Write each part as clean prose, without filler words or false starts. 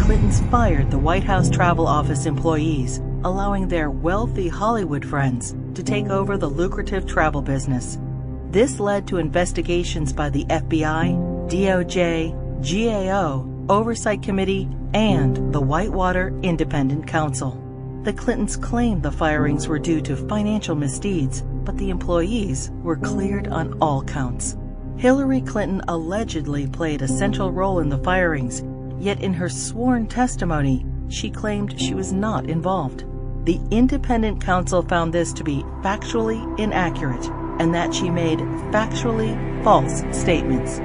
Clintons fired the White House Travel Office employees, allowing their wealthy Hollywood friends to take over the lucrative travel business. This led to investigations by the FBI, DOJ, GAO, Oversight Committee, and the Whitewater Independent Counsel. The Clintons claimed the firings were due to financial misdeeds, but the employees were cleared on all counts. Hillary Clinton allegedly played a central role in the firings, yet in her sworn testimony, she claimed she was not involved. The independent counsel found this to be factually inaccurate and that she made factually false statements.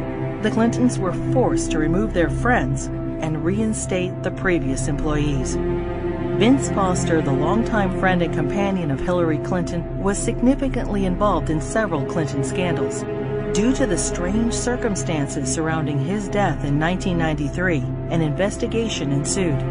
The Clintons were forced to remove their friends and reinstate the previous employees. Vince Foster, the longtime friend and companion of Hillary Clinton, was significantly involved in several Clinton scandals. Due to the strange circumstances surrounding his death in 1993, an investigation ensued.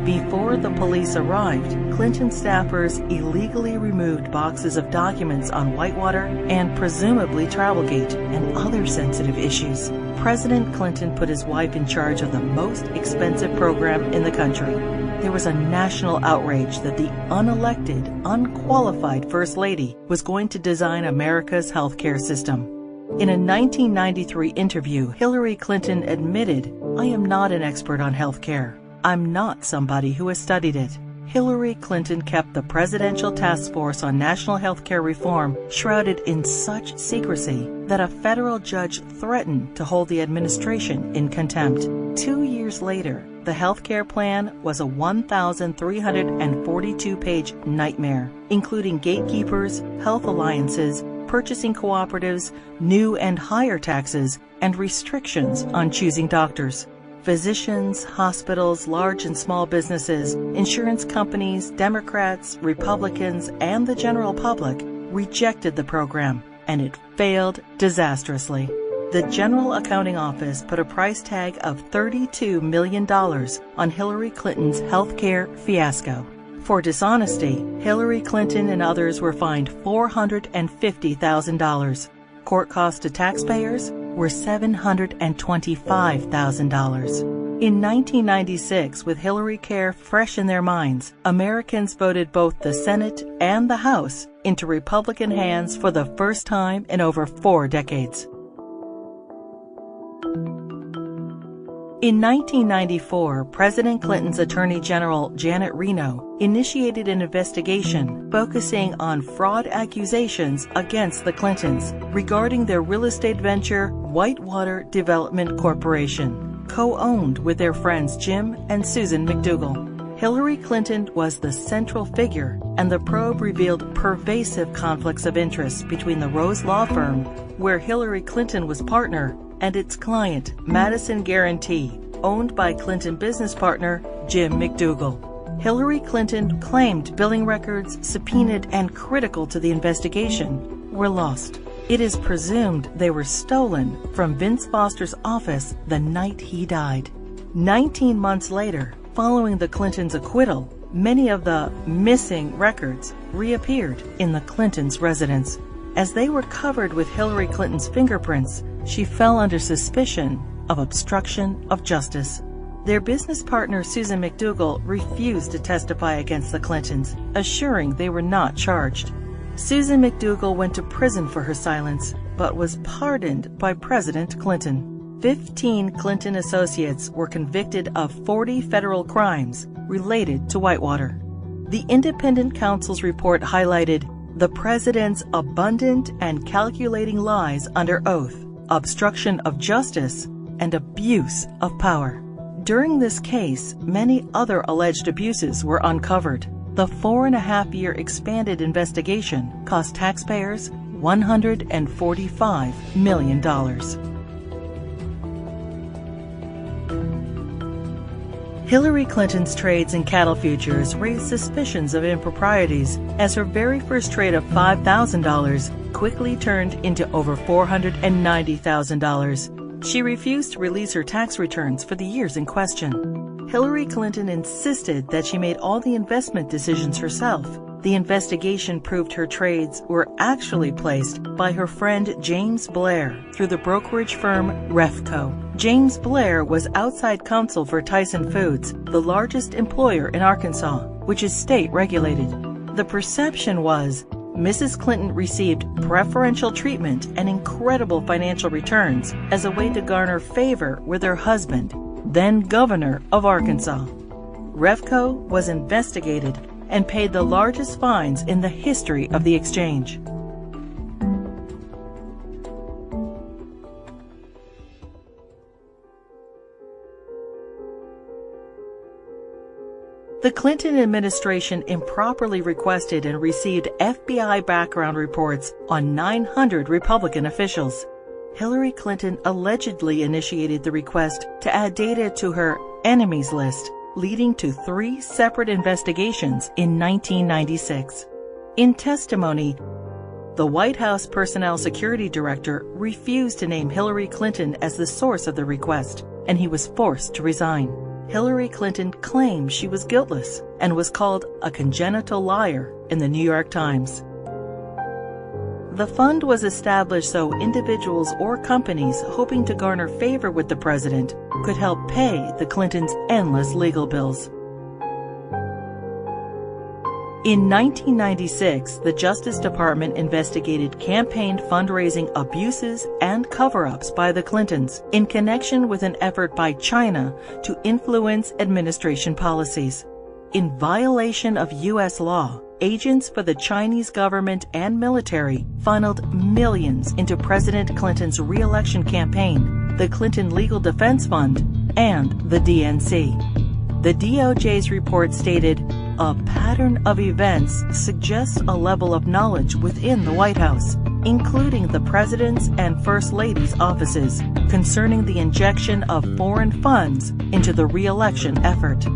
Before the police arrived, Clinton staffers illegally removed boxes of documents on Whitewater and presumably Travelgate and other sensitive issues. President Clinton put his wife in charge of the most expensive program in the country. There was a national outrage that the unelected, unqualified First Lady was going to design America's healthcare system. In a 1993 interview, Hillary Clinton admitted, "I am not an expert on healthcare. I'm not somebody who has studied it." Hillary Clinton kept the Presidential Task Force on National Healthcare Reform shrouded in such secrecy that a federal judge threatened to hold the administration in contempt. 2 years later, the healthcare plan was a 1,342-page nightmare, including gatekeepers, health alliances, purchasing cooperatives, new and higher taxes, and restrictions on choosing doctors. Physicians, hospitals, large and small businesses, insurance companies, Democrats, Republicans, and the general public rejected the program, and it failed disastrously. The General Accounting Office put a price tag of $32 million on Hillary Clinton's healthcare fiasco. For dishonesty, Hillary Clinton and others were fined $450,000. Court costs to taxpayers were $725,000. In 1996, with Hillary Care fresh in their minds, Americans voted both the Senate and the House into Republican hands for the first time in over 4 decades. In 1994, President Clinton's Attorney General Janet Reno initiated an investigation focusing on fraud accusations against the Clintons regarding their real estate venture Whitewater Development Corporation, co-owned with their friends Jim and Susan McDougal. Hillary Clinton was the central figure, and the probe revealed pervasive conflicts of interest between the Rose Law Firm, where Hillary Clinton was partner, and its client, Madison Guarantee, owned by Clinton business partner Jim McDougal. Hillary Clinton claimed billing records subpoenaed and critical to the investigation were lost. It is presumed they were stolen from Vince Foster's office the night he died. 19 months later, following the Clintons' acquittal, many of the missing records reappeared in the Clintons' residence. As they were covered with Hillary Clinton's fingerprints, she fell under suspicion of obstruction of justice. Their business partner Susan McDougal refused to testify against the Clintons, assuring they were not charged. Susan McDougal went to prison for her silence, but was pardoned by President Clinton. 15 Clinton associates were convicted of 40 federal crimes related to Whitewater. The independent counsel's report highlighted the president's abundant and calculating lies under oath, obstruction of justice, and abuse of power. During this case, many other alleged abuses were uncovered. The 4.5-year expanded investigation cost taxpayers $145 million. Hillary Clinton's trades in cattle futures raised suspicions of improprieties as her very first trade of $5,000 quickly turned into over $490,000. She refused to release her tax returns for the years in question. Hillary Clinton insisted that she made all the investment decisions herself. The investigation proved her trades were actually placed by her friend James Blair through the brokerage firm Refco. James Blair was outside counsel for Tyson Foods, the largest employer in Arkansas, which is state regulated. The perception was Mrs. Clinton received preferential treatment and incredible financial returns as a way to garner favor with her husband, then governor of Arkansas. Refco was investigated and paid the largest fines in the history of the exchange. The Clinton administration improperly requested and received FBI background reports on 900 Republican officials. Hillary Clinton allegedly initiated the request to add data to her enemies list, leading to 3 separate investigations in 1996. In testimony, the White House Personnel Security Director refused to name Hillary Clinton as the source of the request, and he was forced to resign. Hillary Clinton claimed she was guiltless and was called a congenital liar in the New York Times. The fund was established so individuals or companies hoping to garner favor with the president could help pay the Clintons' endless legal bills. In 1996, the Justice Department investigated campaign fundraising abuses and cover-ups by the Clintons in connection with an effort by China to influence administration policies. In violation of U.S. law, agents for the Chinese government and military funneled millions into President Clinton's re-election campaign, the Clinton Legal Defense Fund, and the DNC. The DOJ's report stated, "A pattern of events suggests a level of knowledge within the White House, including the President's and First Lady's offices, concerning the injection of foreign funds into the re-election effort."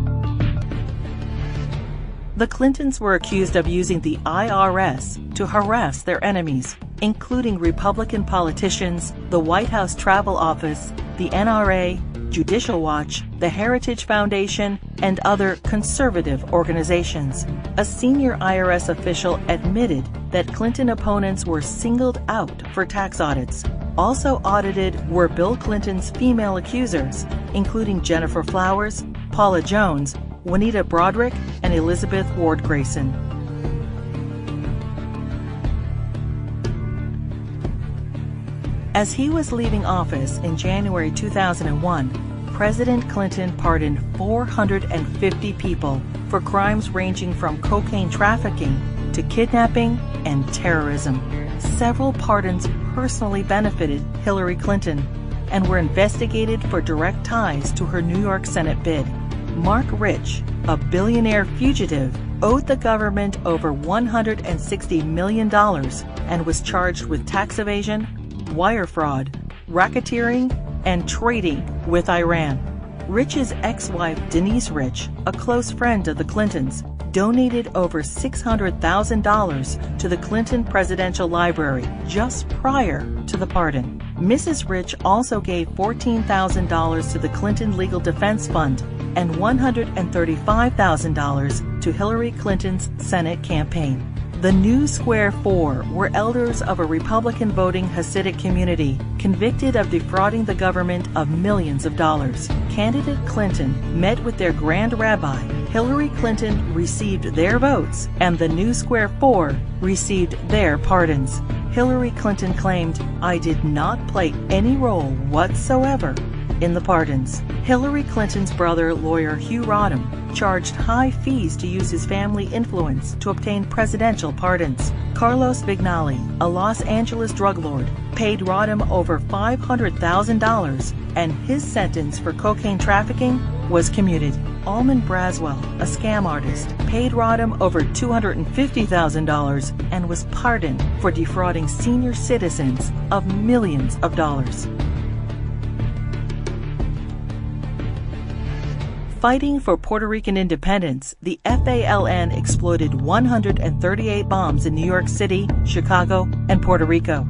The Clintons were accused of using the IRS to harass their enemies, including Republican politicians, the White House Travel Office, the NRA, Judicial Watch, the Heritage Foundation, and other conservative organizations. A senior IRS official admitted that Clinton opponents were singled out for tax audits. Also audited were Bill Clinton's female accusers, including Jennifer Flowers, Paula Jones, Juanita Broaddrick, and Elizabeth Ward Grayson. As he was leaving office in January 2001, President Clinton pardoned 450 people for crimes ranging from cocaine trafficking to kidnapping and terrorism. Several pardons personally benefited Hillary Clinton and were investigated for direct ties to her New York Senate bid. Mark Rich, a billionaire fugitive, owed the government over $160 million and was charged with tax evasion, wire fraud, racketeering, and trading with Iran. Rich's ex-wife Denise Rich, a close friend of the Clintons, donated over $600,000 to the Clinton Presidential Library just prior to the pardon. Mrs. Rich also gave $14,000 to the Clinton Legal Defense Fund and $135,000 to Hillary Clinton's Senate campaign. The New Square Four were elders of a Republican voting Hasidic community convicted of defrauding the government of millions of dollars. Candidate Clinton met with their Grand Rabbi. Hillary Clinton received their votes, and the New Square Four received their pardons. Hillary Clinton claimed, "I did not play any role whatsoever in the pardons." Hillary Clinton's brother, lawyer Hugh Rodham, charged high fees to use his family influence to obtain presidential pardons. Carlos Vignali, a Los Angeles drug lord, paid Rodham over $500,000, and his sentence for cocaine trafficking was commuted. Almond Braswell, a scam artist, paid Rodham over $250,000 and was pardoned for defrauding senior citizens of millions of dollars. Fighting for Puerto Rican independence, the FALN exploded 138 bombs in New York City, Chicago, and Puerto Rico.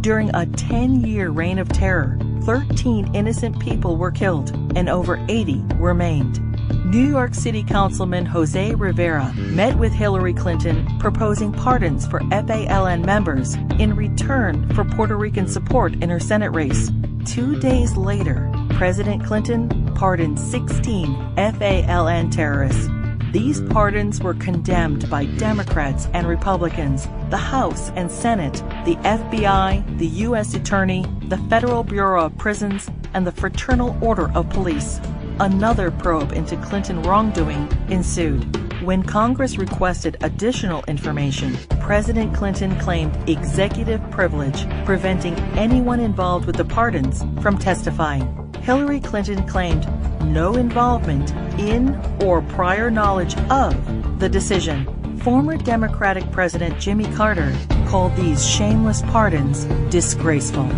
During a 10-year reign of terror, 13 innocent people were killed and over 80 were maimed. New York City Councilman Jose Rivera met with Hillary Clinton proposing pardons for FALN members in return for Puerto Rican support in her Senate race. 2 days later, President Clinton pardoned 16 FALN terrorists. These pardons were condemned by Democrats and Republicans, the House and Senate, the FBI, the U.S. Attorney, the Federal Bureau of Prisons, and the Fraternal Order of Police. Another probe into Clinton wrongdoing ensued. When Congress requested additional information, President Clinton claimed executive privilege, preventing anyone involved with the pardons from testifying. Hillary Clinton claimed no involvement in or prior knowledge of the decision. Former Democratic President Jimmy Carter called these shameless pardons disgraceful.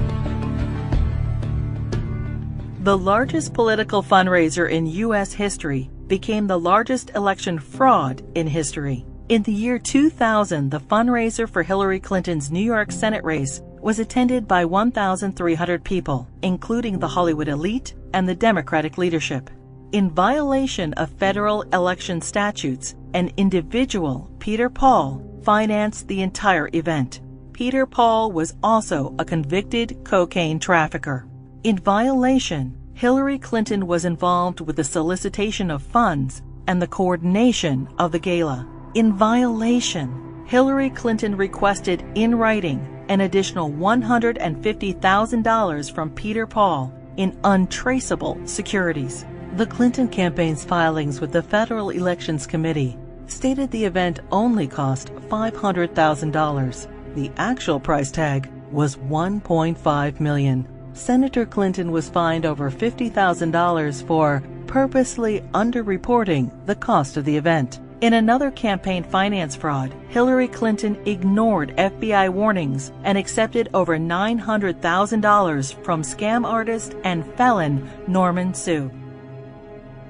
The largest political fundraiser in U.S. history became the largest election fraud in history. In the year 2000, the fundraiser for Hillary Clinton's New York Senate race was attended by 1,300 people, including the Hollywood elite and the Democratic leadership. In violation of federal election statutes, an individual, Peter Paul, financed the entire event. Peter Paul was also a convicted cocaine trafficker. In violation, Hillary Clinton was involved with the solicitation of funds and the coordination of the gala. In violation, Hillary Clinton requested in writing an additional $150,000 from Peter Paul in untraceable securities. The Clinton campaign's filings with the Federal Elections Committee stated the event only cost $500,000. The actual price tag was $1.5 million. Senator Clinton was fined over $50,000 for purposely underreporting the cost of the event. In another campaign finance fraud, Hillary Clinton ignored FBI warnings and accepted over $900,000 from scam artist and felon Norman Sue.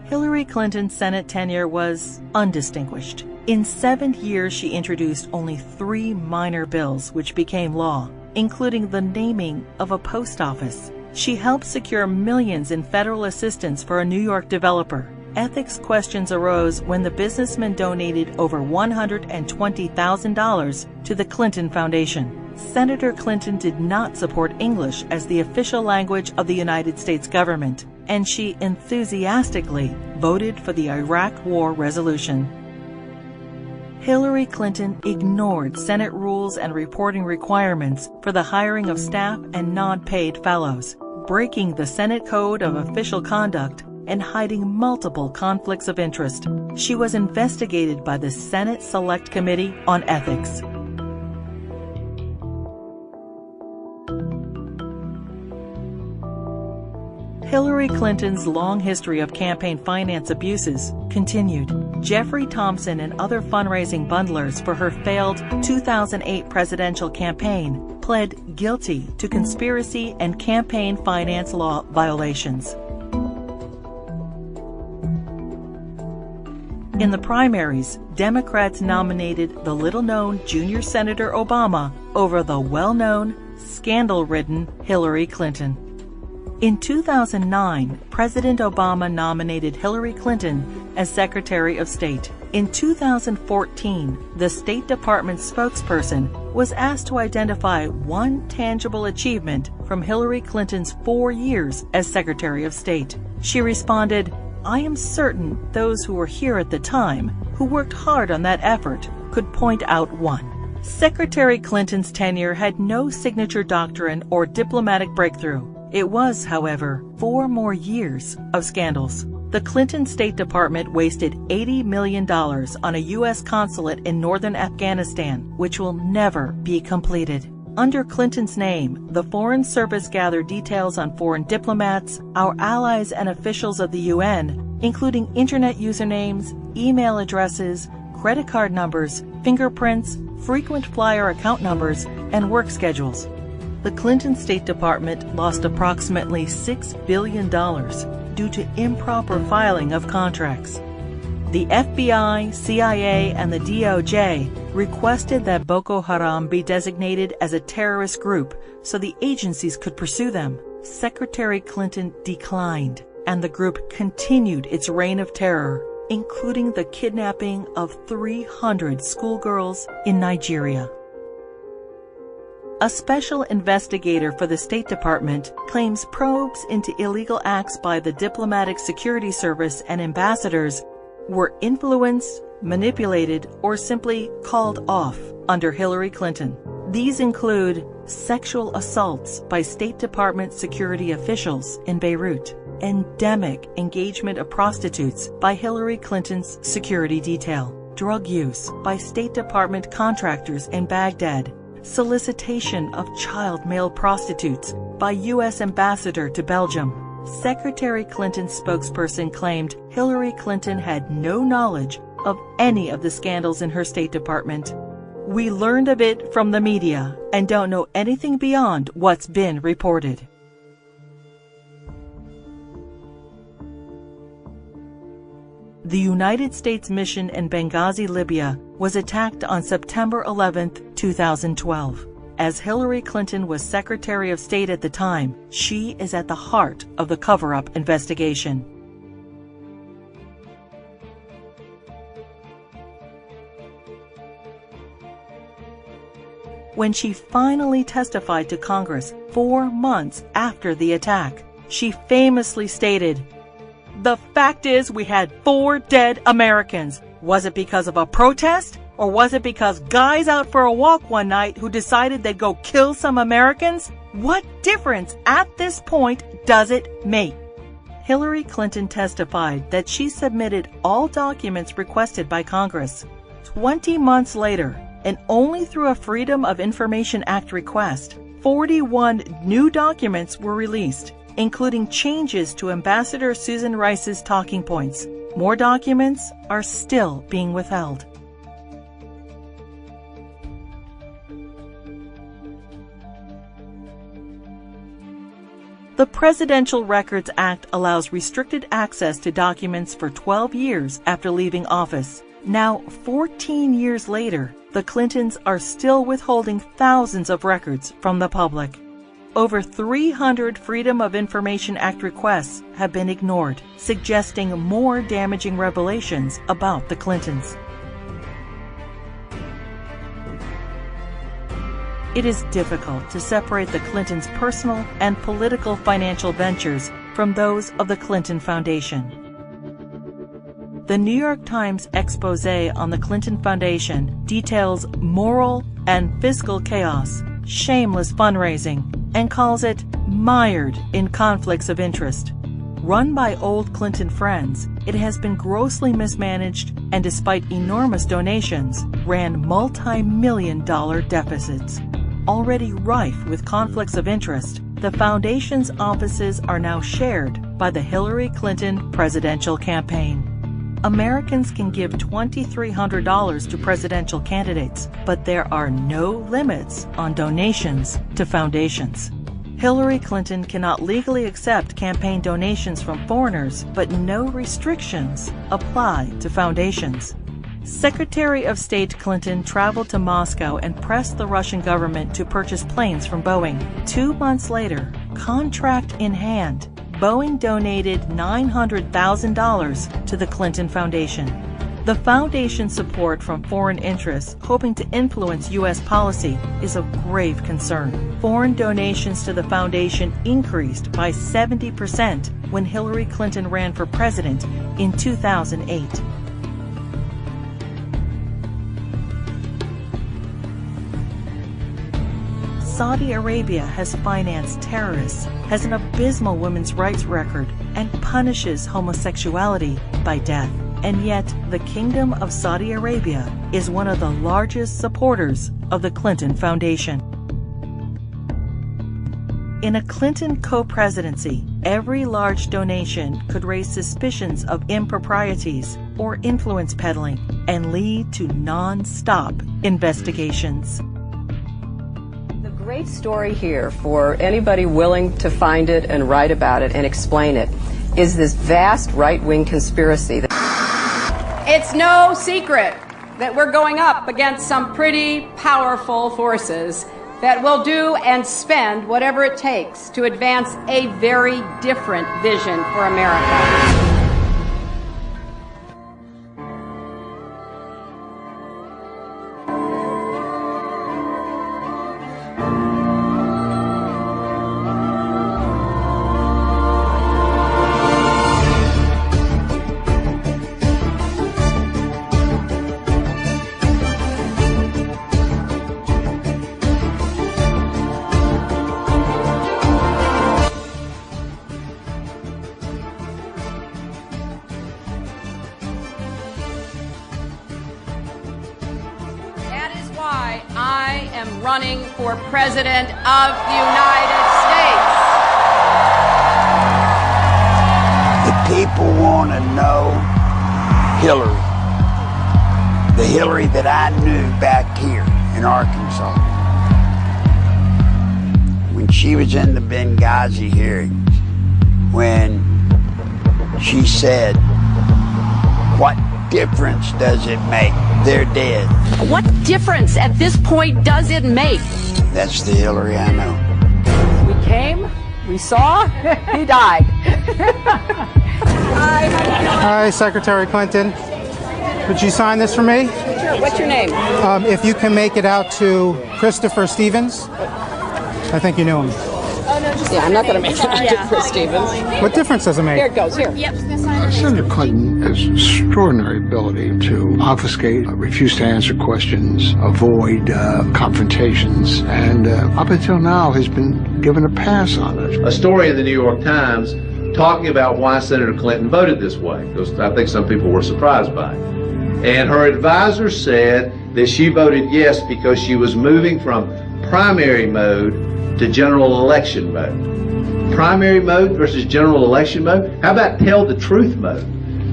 Hillary Clinton's Senate tenure was undistinguished. In 7 years, she introduced only 3 minor bills which became law, including the naming of a post office. She helped secure millions in federal assistance for a New York developer. Ethics questions arose when the businessman donated over $120,000 to the Clinton Foundation. Senator Clinton did not support English as the official language of the United States government, and she enthusiastically voted for the Iraq War resolution. Hillary Clinton ignored Senate rules and reporting requirements for the hiring of staff and non-paid fellows, breaking the Senate Code of Official Conduct and hiding multiple conflicts of interest. She was investigated by the Senate Select Committee on Ethics. Hillary Clinton's long history of campaign finance abuses continued. Jeffrey Thompson and other fundraising bundlers for her failed 2008 presidential campaign pled guilty to conspiracy and campaign finance law violations. In the primaries, Democrats nominated the little-known junior Senator Obama over the well-known, scandal-ridden Hillary Clinton. In 2009, President Obama nominated Hillary Clinton as Secretary of State. In 2014, the State Department spokesperson was asked to identify one tangible achievement from Hillary Clinton's 4 years as Secretary of State. She responded, "I am certain those who were here at the time, who worked hard on that effort, could point out one." Secretary Clinton's tenure had no signature doctrine or diplomatic breakthrough. It was, however, 4 more years of scandals. The Clinton State Department wasted $80 million on a U.S. consulate in northern Afghanistan, which will never be completed. Under Clinton's name, the Foreign Service gathered details on foreign diplomats, our allies and officials of the UN, including internet usernames, email addresses, credit card numbers, fingerprints, frequent flyer account numbers, and work schedules. The Clinton State Department lost approximately $6 billion due to improper filing of contracts. The FBI, CIA, and the DOJ requested that Boko Haram be designated as a terrorist group so the agencies could pursue them. Secretary Clinton declined. and the group continued its reign of terror, including the kidnapping of 300 schoolgirls in Nigeria. A special investigator for the State Department claims probes into illegal acts by the Diplomatic Security Service and ambassadors were influenced, manipulated, or simply called off under Hillary Clinton. These include sexual assaults by State Department security officials in Beirut, endemic engagement of prostitutes by Hillary Clinton's security detail, drug use by State Department contractors in Baghdad, solicitation of child male prostitutes by U.S. Ambassador to Belgium. Secretary Clinton's spokesperson claimed Hillary Clinton had no knowledge of any of the scandals in her State Department. We learned of it from the media and don't know anything beyond what's been reported. The United States mission in Benghazi, Libya, was attacked on September 11, 2012. As Hillary Clinton was Secretary of State at the time, she is at the heart of the cover-up investigation. When she finally testified to Congress 4 months after the attack, she famously stated, "The fact is we had 4 dead Americans. Was it because of a protest? Or was it because guys out for a walk one night who decided they'd go kill some Americans? What difference at this point does it make?" Hillary Clinton testified that she submitted all documents requested by Congress. 20 months later, and only through a Freedom of Information Act request, 41 new documents were released, including changes to Ambassador Susan Rice's talking points. More documents are still being withheld. The Presidential Records Act allows restricted access to documents for 12 years after leaving office. Now, 14 years later, the Clintons are still withholding thousands of records from the public. Over 300 Freedom of Information Act requests have been ignored, suggesting more damaging revelations about the Clintons. It is difficult to separate the Clintons' personal and political financial ventures from those of the Clinton Foundation. The New York Times expose on the Clinton Foundation details moral and fiscal chaos, shameless fundraising, and calls it mired in conflicts of interest. Run by old Clinton friends, it has been grossly mismanaged and, despite enormous donations, ran multi-million-dollar deficits. Already rife with conflicts of interest, the foundation's offices are now shared by the Hillary Clinton presidential campaign. Americans can give $2,300 to presidential candidates, but there are no limits on donations to foundations. Hillary Clinton cannot legally accept campaign donations from foreigners, but no restrictions apply to foundations. Secretary of State Clinton traveled to Moscow and pressed the Russian government to purchase planes from Boeing. 2 months later, contract in hand, Boeing donated $900,000 to the Clinton Foundation. The foundation's support from foreign interests hoping to influence U.S. policy is of grave concern. Foreign donations to the foundation increased by 70% when Hillary Clinton ran for president in 2008. Saudi Arabia has financed terrorists, has an abysmal women's rights record, and punishes homosexuality by death. And yet, the Kingdom of Saudi Arabia is one of the largest supporters of the Clinton Foundation. In a Clinton co-presidency, every large donation could raise suspicions of improprieties or influence peddling and lead to non-stop investigations. Great story here for anybody willing to find it and write about it and explain it is this vast right-wing conspiracy. It's no secret that we're going up against some pretty powerful forces that will do and spend whatever it takes to advance a very different vision for America. I am running for President of the United States. The people want to know Hillary. The Hillary that I knew back here in Arkansas. When she was in the Benghazi hearings, when she said, "What difference does it make? They're dead." What difference at this point does it make? That's the Hillary I know. We came, we saw, he died. Hi, Secretary Clinton. Would you sign this for me? Sure. What's your name? If you can make it out to Christopher Stevens. I think you knew him. Yeah, I'm not going to make it out to Chris Stevens. What difference does it make? Here it goes, here. Yep. Senator Clinton has extraordinary ability to obfuscate, refuse to answer questions, avoid confrontations, and up until now has been given a pass on it. A story in the New York Times talking about why Senator Clinton voted this way, because I think some people were surprised by it. And her advisor said that she voted yes because she was moving from primary mode to general election mode. Primary mode versus general election mode? How about tell the truth mode?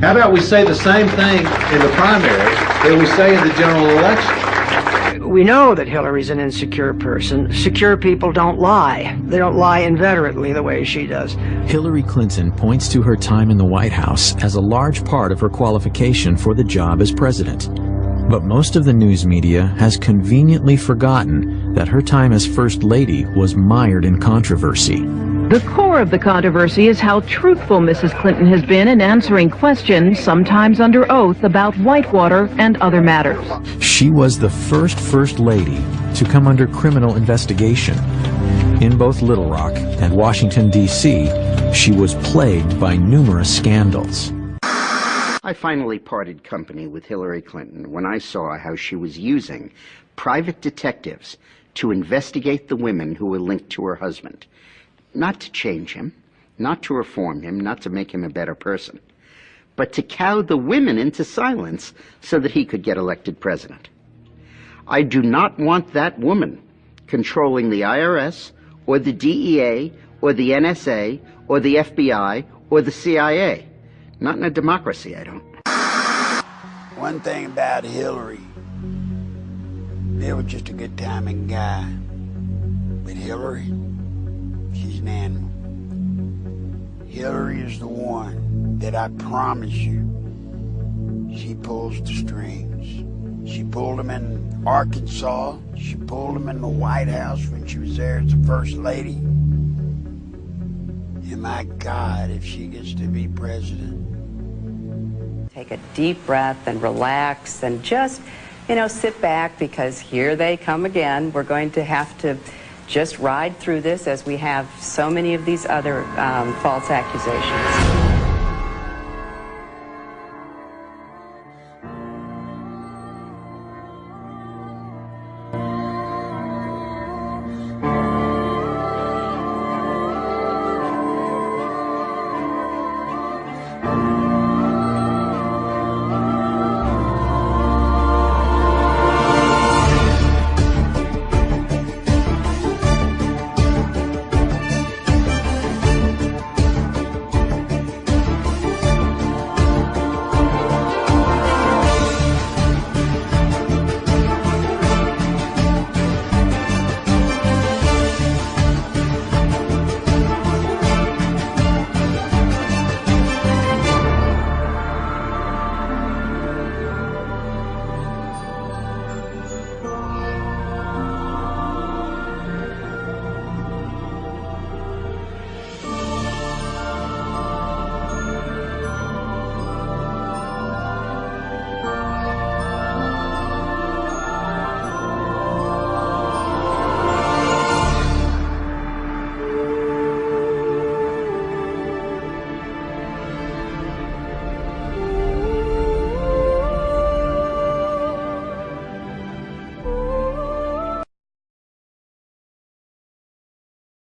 How about we say the same thing in the primary that we say in the general election? We know that Hillary's an insecure person. Secure people don't lie. They don't lie inveterately the way she does. Hillary Clinton points to her time in the White House as a large part of her qualification for the job as president. But most of the news media has conveniently forgotten that her time as First Lady was mired in controversy. The core of the controversy is how truthful Mrs. Clinton has been in answering questions, sometimes under oath, about Whitewater and other matters. She was the First Lady to come under criminal investigation. In both Little Rock and Washington, D.C., she was plagued by numerous scandals. I finally parted company with Hillary Clinton when I saw how she was using private detectives to investigate the women who were linked to her husband. Not to change him, not to reform him, not to make him a better person, but to cow the women into silence so that he could get elected president. I do not want that woman controlling the IRS or the DEA or the NSA or the FBI or the CIA. Not in a democracy, I don't. One thing about Hillary, Bill was just a good timing guy. But Hillary, she's an animal. Hillary is the one that I promise you, she pulls the strings. She pulled them in Arkansas. She pulled them in the White House when she was there as the First Lady. And my God, if she gets to be president. Take a deep breath and relax and just, sit back, because here they come again. We're going to have to just ride through this as we have so many of these other false accusations.